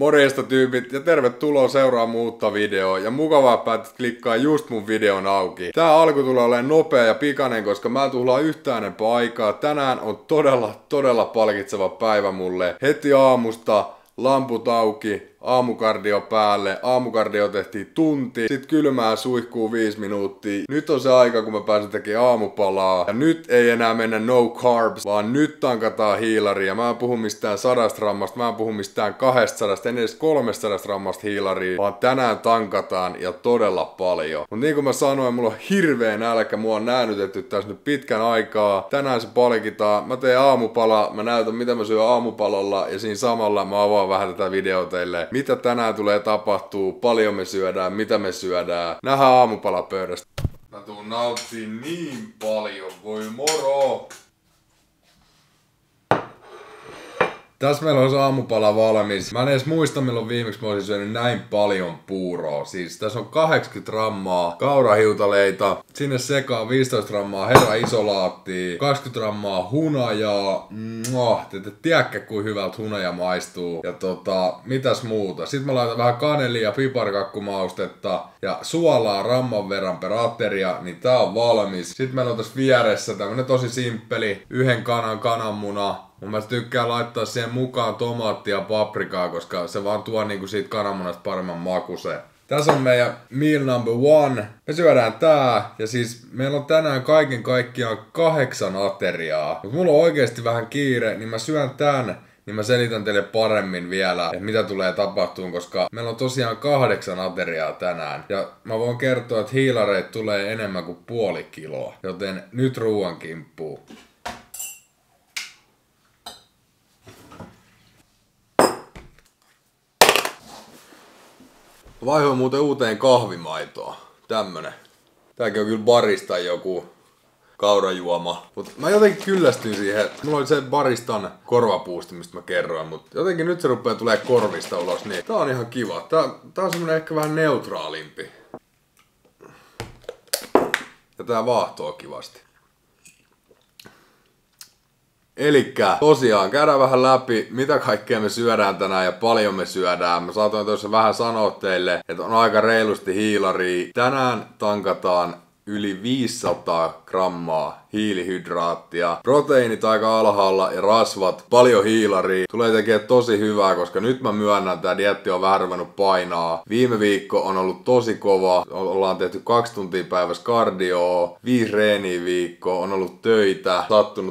Morjesta tyypit ja tervetuloa seuraamaan uutta videoa ja mukavaa päätit klikkaa just mun videon auki. Tää alku tulee olemaan nopea ja pikainen, koska mä en tuhlaa yhtään enempää aikaa. Tänään on todella palkitseva päivä mulle. Heti aamusta lamput auki, aamukardio päälle, aamukardio tehtiin tunti, sit kylmää suihkuu 5 minuuttia. Nyt on se aika, kun mä pääsen tekemään aamupalaa. Ja nyt ei enää mennä no carbs, vaan nyt tankataan hiilaria. Mä en puhu mistään 100 grammasta, mä en puhu mistään 200, en edes 300 grammasta hiilaria, vaan tänään tankataan ja todella paljon. Mut niin kuin mä sanoin, mulla on hirveä nälkä, mua on näännytetty tässä nyt pitkän aikaa. Tänään se palkitaan, mä teen aamupala, mä näytän mitä mä syön aamupalalla ja siinä samalla mä avaan vähän tätä videota teille. Mitä tänään tulee tapahtuu, paljon me syödään, mitä me syödään. Nähdään aamupalapöydästä. Mä tuun nauttiin niin paljon, voi moro! Tässä meillä on se aamupala valmis. Mä en edes muista milloin viimeksi mä olisin syönyt näin paljon puuroa. Siis tässä on 80 grammaa kaurahiutaleita. Sinne sekaan 15 grammaa herra isolaattia. 20 grammaa hunajaa. Te ette tiedäkö kuin hyvältä hunaja maistuu. Ja mitäs muuta. Sitten mä laitan vähän kanelia ja piparkakkumaustetta. Ja suolaa ramman verran per ateria. Niin tää on valmis. Sitten meillä on tässä vieressä tämmönen tosi simppeli. Yhden kananmuna. Mä tykkään laittaa siihen mukaan tomaattia ja paprikaa, koska se vaan tuo niinku siitä kananmunasta paremman makuseen. Tässä on meidän meal number 1. Me syödään tää, ja siis meillä on tänään kaiken kaikkiaan 8 ateriaa. Mut mulla on oikeesti vähän kiire, niin mä syön tän, niin mä selitän teille paremmin vielä, että mitä tulee tapahtumaan, koska meillä on tosiaan 8 ateriaa tänään. Ja mä voin kertoa, että hiilareita tulee enemmän kuin puoli kiloa, joten nyt ruuan kimppuu. Vaihoin muuten uuteen kahvimaitoon. Tämmönen. Tääkin on kyllä barista joku kaurajuoma. Mut mä jotenkin kyllästyin siihen. Mulla oli se baristan korvapuusti, mistä mä kerroin. Mut jotenkin nyt se rupeaa tulee korvista ulos. Niin tää on ihan kiva. Tää on semmonen ehkä vähän neutraalimpi. Ja tää vaahtoo kivasti. Elikkä tosiaan käydään vähän läpi, mitä kaikkea me syödään tänään ja paljon me syödään. Mä saatoin tuossa vähän sanoa teille, että on aika reilusti hiilaria. Tänään tankataan yli 500 grammaa hiilihydraattia. Proteiinit aika alhaalla ja rasvat paljon hiilaria. Tulee tekemään tosi hyvää, koska nyt mä myönnän, että tää dieetti on vähän ruvennut painaa. Viime viikko on ollut tosi kova. Ollaan tehty 2 tuntia päivässä kardioa, 5 reeniä viikkoa, on ollut töitä,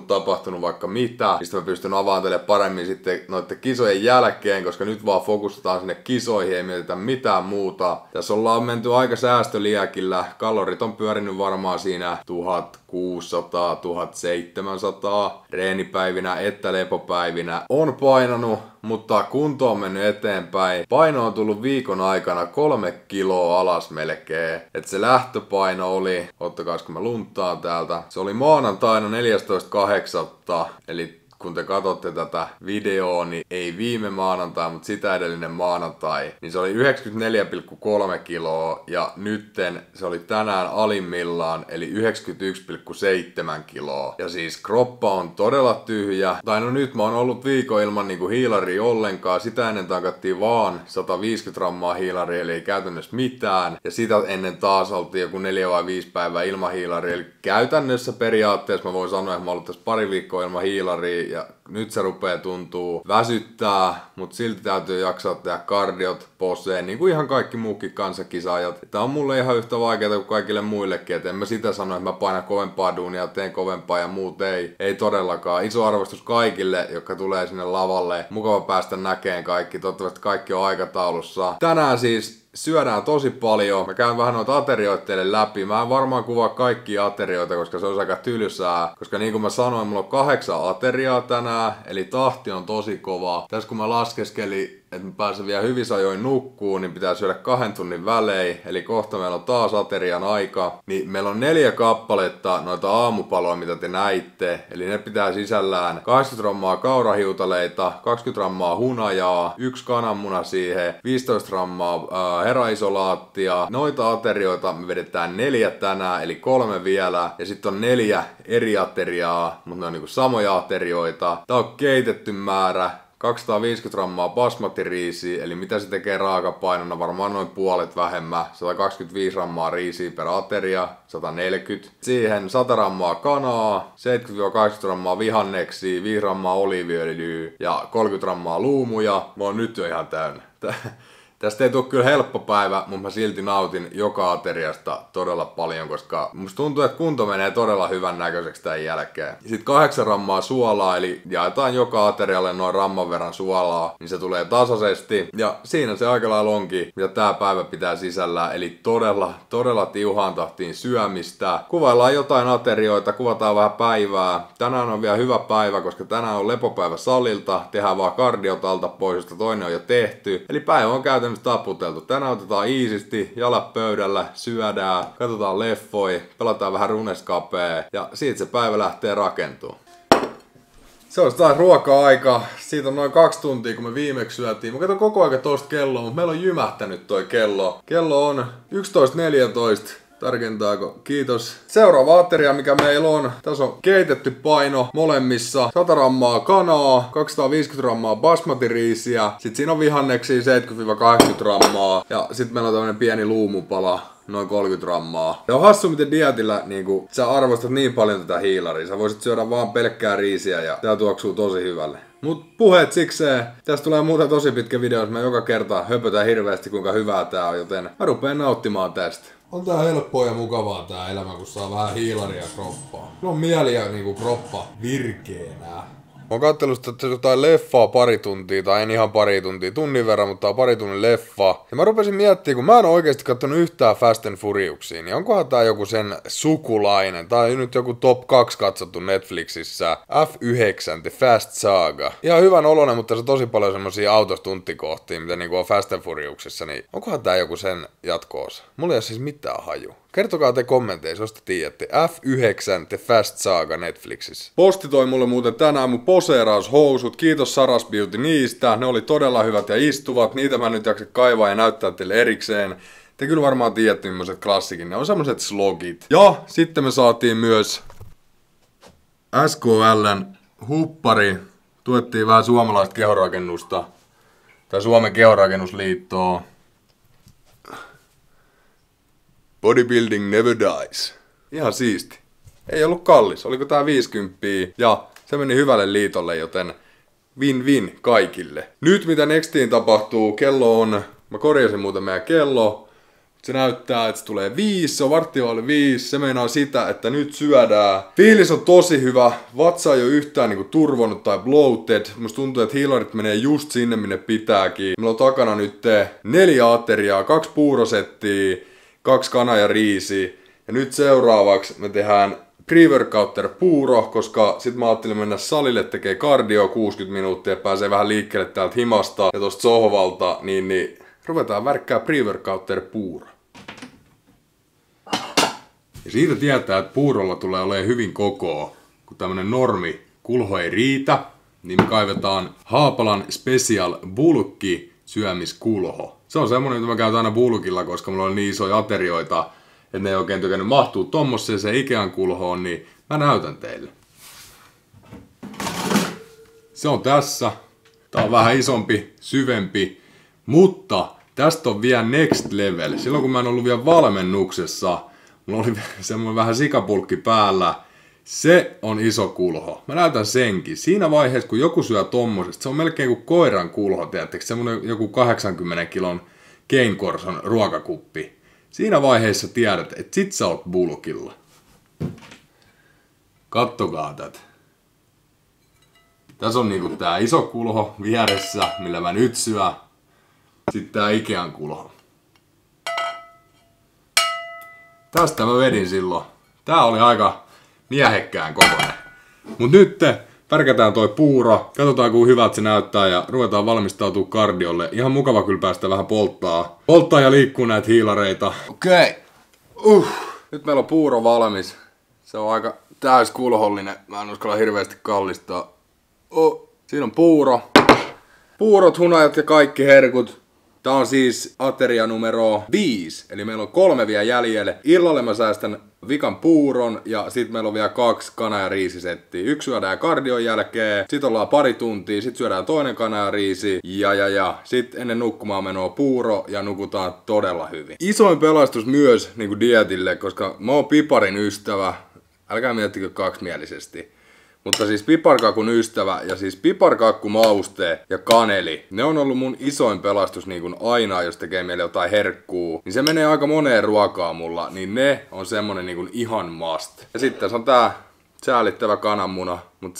tapahtunut vaikka mitä. Mistä mä pystyn avaamaan teille paremmin sitten noiden kisojen jälkeen, koska nyt vaan fokustetaan sinne kisoihin, ei mietitä mitään muuta. Tässä ollaan menty aika säästöliäkillä. Kalorit on pyörinyt varmaan siinä 1600, 1700 reenipäivinä että lepopäivinä. On painanut, mutta kunto on mennyt eteenpäin. Paino on tullut viikon aikana 3 kiloa alas melkein. Et se lähtöpaino oli, ottakaas kun mä lunttaan täältä, se oli maanantaina 14.8. Eli kun te katsotte tätä videoa, niin ei viime maanantai, mutta sitä edellinen maanantai, niin se oli 94,3 kiloa ja nytten se oli tänään alimmillaan, eli 91,7 kiloa. Ja siis kroppa on todella tyhjä. Tai no nyt mä oon ollut viikon ilman niinku hiilaria ollenkaan. Sitä ennen tankattiin vaan 150 grammaa hiilaria, eli ei käytännössä mitään. Ja sitä ennen taas oltiin joku 4 vai 5 päivää ilman hiilaria. Eli käytännössä periaatteessa mä voin sanoa, että mä oon ollut tässä pari viikkoa ilman hiilaria. Ja nyt se rupeaa tuntuu väsyttää, mutta silti täytyy jaksaa tehdä kardiot, poseen, niin kuin ihan kaikki muukin kansakisaajat. Tää on mulle ihan yhtä vaikeaa kuin kaikille muillekin, et en mä sitä sano, että mä painan kovempaa duunia, teen kovempaa ja muut ei todellakaan. Iso arvostus kaikille, jotka tulee sinne lavalle. Mukava päästä näkeen kaikki, toivottavasti kaikki on aikataulussa. Tänään siis syödään tosi paljon. Mä käyn vähän noita aterioita teille läpi. Mä en varmaan kuvaa kaikkia aterioita, koska se on aika tylsää. Koska niin kuin mä sanoin, mulla on 8 ateriaa tänään. Eli tahti on tosi kova. Tässä kun mä laskeskelin, että mä pääsen vielä hyvissä ajoin nukkuun, niin pitää syödä 2 tunnin välein. Eli kohta meillä on taas aterian aika. Niin meillä on 4 kappaletta noita aamupaloja, mitä te näitte. Eli ne pitää sisällään 80 grammaa kaurahiutaleita, 20 grammaa hunajaa, 1 kananmuna siihen, 15 grammaa heraisolaattia. Noita aterioita me vedetään 4 tänään, eli 3 vielä. Ja sitten on 4 eri ateriaa, mutta ne on niinku samoja aterioita. Tää on keitetty määrä. 250 grammaa basmati-riisiä, eli mitä se tekee raakapainona, varmaan noin puolet vähemmän, 125 grammaa riisiä per ateria, 140. Siihen 100 grammaa kanaa, 70-80 grammaa vihanneksia, 5 grammaa oliiviöljyä ja 30 grammaa luumuja. Mä oon nyt jo ihan täynnä. Tästä ei tule kyllä helppo päivä, mutta mä silti nautin joka ateriasta todella paljon, koska musta tuntuu, että kunto menee todella hyvän näköiseksi tämän jälkeen. Sitten 8 grammaa suolaa, eli jaetaan joka aterialle noin ramman verran suolaa, niin se tulee tasaisesti. Ja siinä se aika lailla onkin, mitä tää päivä pitää sisällään, eli todella tiuhaan tahtiin syömistä. Kuvaillaan jotain aterioita, kuvataan vähän päivää. Tänään on vielä hyvä päivä, koska tänään on lepopäivä salilta, tehdään vaan kardiotalta pois, josta toinen on jo tehty. Eli päivä on käytännössä taputeltu. Tänään otetaan iisisti, jalat pöydällä, syödään, katsotaan leffoi, pelataan vähän runeskapea ja siitä se päivä lähtee rakentumaan. Se on taas ruoka-aika. Siitä on noin 2 tuntia, kun me viimeksi syötiin. Mä katson koko ajan tosta kelloa, mutta meillä on jymähtänyt toi kello. Kello on 11.14. Tarkentaako? Kiitos. Seuraava ateria, mikä meillä on. Tässä on keitetty paino molemmissa. 100 grammaa kanaa, 250 grammaa basmati-riisiä. Sitten siinä on vihanneksia 70-80 grammaa. Ja sitten meillä on tämmönen pieni luumupala, noin 30 grammaa. Ja on hassu, miten dietillä niinku, sä arvostat niin paljon tätä hiilaria. Sä voisit syödä vaan pelkkää riisiä ja tää tuoksuu tosi hyvälle. Mut puheet sikseen. Tästä tulee muuten tosi pitkä video, jos mä joka kerta höpötän hirveästi kuinka hyvää tää on, joten mä rupeen nauttimaan tästä. On tää helppoa ja mukavaa tää elämä, kun saa vähän hiilaria kroppaa. No on mieli ja niinku kroppa virkeänä. Mä oon kattellut jotain leffaa pari tuntia, tai en ihan pari tuntia, tunnin verran, mutta tää on pari tunnin leffa. Ja mä rupesin miettimään, kun mä en oikeesti kattonut yhtään Fast and Furiouksia, niin onkohan tää joku sen sukulainen, tai nyt joku top 2 katsottu Netflixissä, F9, The Fast Saga. Ihan hyvän oloinen, mutta se on tosi paljon semmosia autostunttikohtia, mitä niinku on Fast and Furiouksissa, niin onkohan tää joku sen jatko-osa? Mulla ei ole siis mitään haju. Kertokaa te kommenteissa, jos te tiedätte. F9 The Fast Saga Netflixissä. Posti toi mulle muuten tänään mun poseeraushousut. Kiitos Saras Beauty niistä. Ne oli todella hyvät ja istuvat. Niitä mä nyt jaksa kaivaa ja näyttää teille erikseen. Te kyllä varmaan tiedätte millaiset klassikin. Ne on semmoset slogit. Ja sitten me saatiin myös SKL:n huppari. Tuettiin vähän suomalaista kehorakennusta. Tai Suomen kehorakennusliittoa. Bodybuilding never dies. Ihan siisti. Ei ollut kallis. Oliko tää 50? Ja se meni hyvälle liitolle, joten win-win kaikille. Nyt mitä Nextiin tapahtuu, kello on... Mä korjasin muuten meidän kello. Se näyttää, että se tulee 5. Se on 4:45. Se meinaa sitä, että nyt syödään. Fiilis on tosi hyvä. Vatsa ei ole yhtään niinku turvonnut tai bloated. Musta tuntuu, että hiilarit menee just sinne, minne pitääkin. Meillä on takana nyt 4 ateriaa, 2 puurosettiä, 2 kana ja riisi. Ja nyt seuraavaksi me tehdään pre-workoutter puuro, koska sit mä ajattelin mennä salille tekee cardio 60 minuuttia ja pääsee vähän liikkeelle täältä himasta ja tosta sohvalta, niin ruvetaan värkkää pre-workoutter puuro. Ja siitä tietää, että puurolla tulee olemaan hyvin kokoa. Kun tämmönen normi kulho ei riitä, niin me kaivetaan Haapalan Special Bulkki syömiskulho. Se on semmonen, mitä mä käytän aina bulkilla, koska mulla on niin isoja aterioita, että ne ei oikein tykännyt mahtuu tommoseen Ikean kulhoon, niin mä näytän teille. Se on tässä. Tää on vähän isompi, syvempi, mutta tästä on vielä next level. Silloin kun mä en ollut vielä valmennuksessa, mulla oli semmoinen vähän sikapulkki päällä. Se on iso kulho. Mä näytän senkin. Siinä vaiheessa, kun joku syö tommosesta, se on melkein kuin koiran kulho, tiedättekö? Semmoinen joku 80 kilon Cane Corson ruokakuppi. Siinä vaiheessa tiedät, että sit sä oot bulkilla. Kattokaa tätä. Tässä on niinku tää iso kulho vieressä, millä mä nyt syön. Sitten tää Ikean kulho. Tästä mä vedin silloin. Tää oli aika miehekkään kokoinen. Mut nyt värkätään toi puuro, katsotaan kuinka hyvältä se näyttää ja ruvetaan valmistautua kardiolle. Ihan mukava kyllä päästä vähän polttaa ja liikkuu näitä hiilareita. Okei. Nyt meillä on puuro valmis. Se on aika täyskulhollinen. Mä en uskalla hirveästi kallistaa. Siinä on puuro. Puurot, hunajat ja kaikki herkut. Tää on siis ateria numero 5, eli meillä on 3 vielä jäljellä. Illalle mä säästän vikan puuron ja sit meillä on vielä 2 kana- ja riisisettiä. Yksi syödään kardion jälkeen, sit ollaan pari tuntia, sit syödään toinen kana ja riisi ja sit ennen nukkumaan menoa puuro ja nukutaan todella hyvin. Isoin pelastus myös niinku dietille, koska mä oon piparin ystävä. Älkää miettikö kaksimielisesti. Mutta siis piparkakun ystävä ja siis piparkakku, mauste ja kaneli, ne on ollut mun isoin pelastus niin kuin aina, jos tekee meille jotain herkkuu. Niin se menee aika moneen ruokaan mulla, niin ne on semmonen niin kuin ihan must. Ja sitten se on tää säälittävä kananmuna, mutta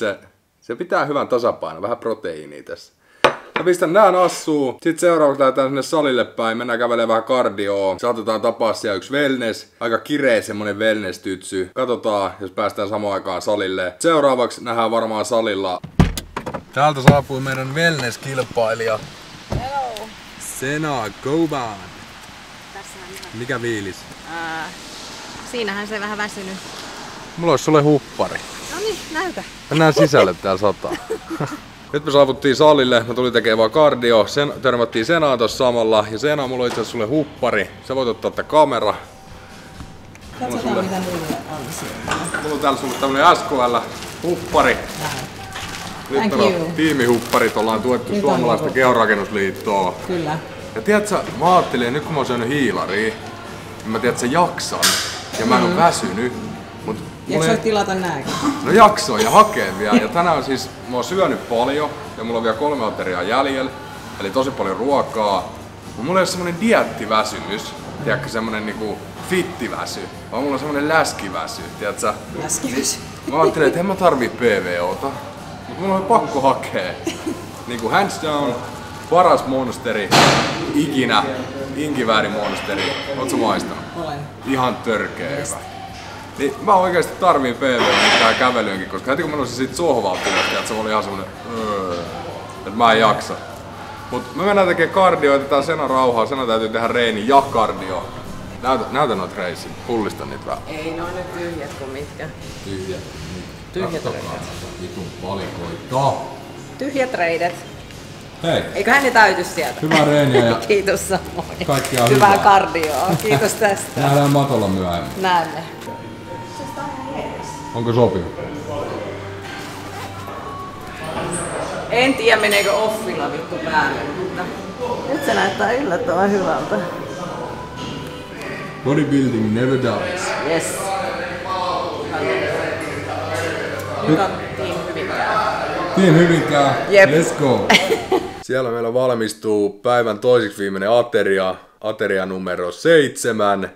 se pitää hyvän tasapainon, vähän proteiinia tässä. Mä pistän nää nassuu, sit seuraavaksi lähdetään sinne salille päin, mennään kävelemään vähän kardioa. Saatetaan tapaa siellä yksi wellness, aika kireä semmonen wellness-tytsy. Katsotaan, jos päästään samaan aikaan salille. Seuraavaksi nähdään varmaan salilla. Täältä saapui meidän wellness-kilpailija. Hello. Sena Goban. Tässähän ihan. Mikä fiilis? Siinähän se vähän väsynyt. Mulla olisi sulle huppari. No niin, näytä. Mennään sisälle, täällä sataa. Nyt me saavuttiin salille, mä tulin tekemään vaan kardio, törmättiin Senaan tossa samalla ja Sena, mulla on itse asiassa sulle huppari. Sä voit ottaa tää kamera. Katsotaan mitä mulle on siellä. Mulla on täällä sulle tämmönen SKL huppari. Nyt Thank meillä you. on tiimihupparit, ollaan tuettu Nyt Suomalaista on Georakennusliittoa. Kyllä. Ja tiedätkö, mä ajattelin, nyt kun mä oon syönyt hiilaria, niin mä tiedätkö, jaksan. Ja mä en oo väsynyt. Mut Eikö sä tilata nääkin? No jaksoin ja hakeen vielä. Ja tänään siis mä oon syönyt paljon ja mulla on vielä 3 ateriaa jäljellä. Eli tosi paljon ruokaa. Mut mulla ei oo semmonen diettiväsymys. Tiedätkö, semmonen niinku fittiväsy. Vaan mulla on semmonen läskiväsy, tiedätkö? Läskivys. Mä ajattelin, että en mä tarvii PVOta. Mut mulla on pakko hakea. Niinku hands down, paras monsteri ikinä. Inkiväärimonsteri. Oot sä maistanut? Olen. Ihan törkeä hyvä. Niin mä oikeesti tarviin PVO tähän kävelyynkin, koska heti kun mä nousin siitä sohvalta, että se oli ihan semmonen että mä en jaksa. Mut me mennään tekemään kardio, jätetään Sena rauhaa, Sena täytyy tehdä reeni ja kardio. Näytä noit reissit, pullista niitä vähän. Ei ne on nyt tyhjät kuin mitkä. Tyhjät. Tyhjät reidet. Vitun valikoita. Tyhjät reidet. Hei, Eiköhän ne täyty sieltä. hyvää reeniä ja Kiitos samoin. kaikkia Hyvää hyvää. kardioa. Kiitos tästä. Nähdään matolla myöhemmin. Näemme. Onko sopinut? En tiedä meneekö offilla vittu päälle, mutta nyt se näyttää yllättävän hyvältä. Bodybuilding never dies. Yes. Nyt on Team Hyvinkää. Team Hyvinkää, Jep. let's go! Siellä meillä valmistuu päivän toiseksi viimeinen ateria numero 7.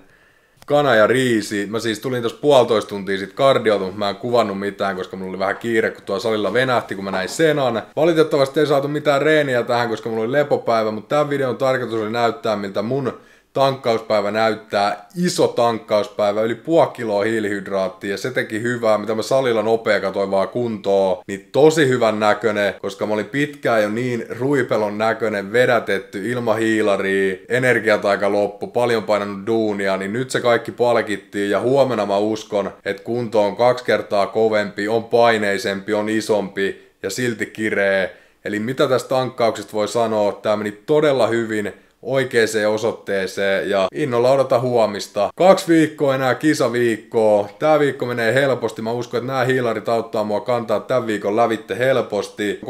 Kana ja riisi. Mä siis tulin tossa 1,5 tuntia sit kardiolta, mutta mä en kuvannut mitään, koska mulla oli vähän kiire, kun tuolla salilla venähti, kun mä näin Senan. Valitettavasti ei saatu mitään reeniä tähän, koska mulla oli lepopäivä, mutta tämän videon tarkoitus oli näyttää, miltä mun tankkauspäivä näyttää. Iso tankkauspäivä, yli 0,5 kiloa hiilihydraattia, ja se teki hyvää, mitä mä salilla nopea katoin vaan kuntoon. Niin tosi hyvän näköinen, koska mä olin pitkään jo niin ruipelon näköinen, vedätetty, ilman hiilaria, energiat aika loppu, paljon painanut duunia, niin nyt se kaikki palkittiin, ja huomenna mä uskon, että kunto on 2 kertaa kovempi, on paineisempi, on isompi, ja silti kireä. Eli mitä tästä tankkauksesta voi sanoa, tää meni todella hyvin, oikeaan osoitteeseen ja innolla odota huomista. 2 viikkoa enää kisaviikkoa. Tää viikko menee helposti. Mä uskon, että nämä hiilarit auttaa mua kantaa tämän viikon lävitte helposti.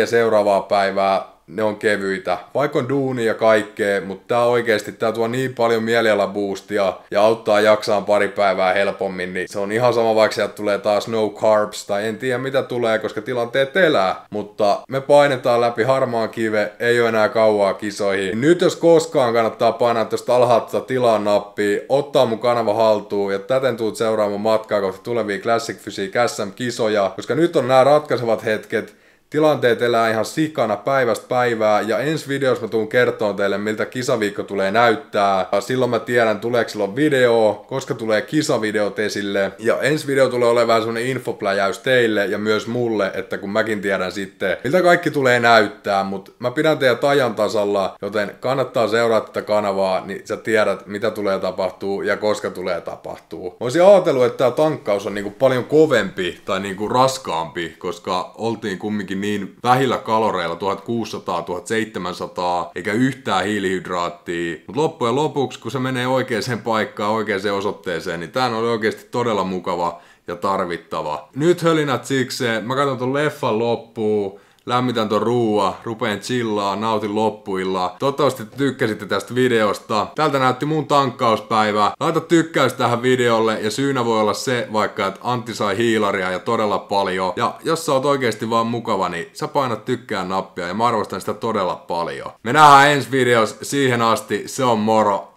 3-4 seuraavaa päivää ne on kevyitä. Vaikka on duunia ja kaikkea, mutta tää oikeesti tää tuo niin paljon mielialaboostia ja auttaa jaksaan pari päivää helpommin, niin se on ihan sama, vaikka sieltä tulee taas no carbs tai en tiedä mitä tulee, koska tilanteet elää. Mutta me painetaan läpi harmaan kive, ei ole enää kauaa kisoihin. Nyt jos koskaan kannattaa painaa tuosta alhaalta tilaa nappia, ottaa mun kanava haltuun ja täten tuut seuraamaan matkaa kohti tulevia Classic Physique SM-kisoja, koska nyt on nämä ratkaisevat hetket. Tilanteet elää ihan sikana päivästä päivää ja ensi videossa mä tuun kertoa teille miltä kisaviikko tulee näyttää. Silloin mä tiedän tuleeko silloin video, koska tulee kisavideot esille. Ja ensi video tulee olemaan vähän semmonen infopläjäys teille ja myös mulle, että kun mäkin tiedän sitten miltä kaikki tulee näyttää. Mut mä pidän teidät ajan tasalla, joten kannattaa seurata tätä kanavaa, niin sä tiedät mitä tulee tapahtuu ja koska tulee tapahtuu. Mä olisin ajatellut, että tää tankkaus on niinku paljon kovempi tai niinku raskaampi, koska oltiin kumminkin kuitenkin niin vähillä kaloreilla, 1600-1700, eikä yhtään hiilihydraattia. Mutta loppujen lopuksi, kun se menee oikeaan paikkaan, oikeaan osoitteeseen, niin tää oli oikeasti todella mukava ja tarvittava. Nyt hölinät sikseen, mä katson ton leffan loppuun, lämmitän ton rupeen chillaa, nautin loppuilla. Toivottavasti tykkäsitte tästä videosta. Tältä näytti mun tankkauspäivä. Laita tykkäys tähän videolle ja syynä voi olla se vaikka, että Antti sai hiilaria ja todella paljon. Ja jos sä oot oikeesti vaan mukava, niin sä painat tykkään nappia ja mä arvostan sitä todella paljon. Me nähdään ensi videossa, siihen asti se on moro.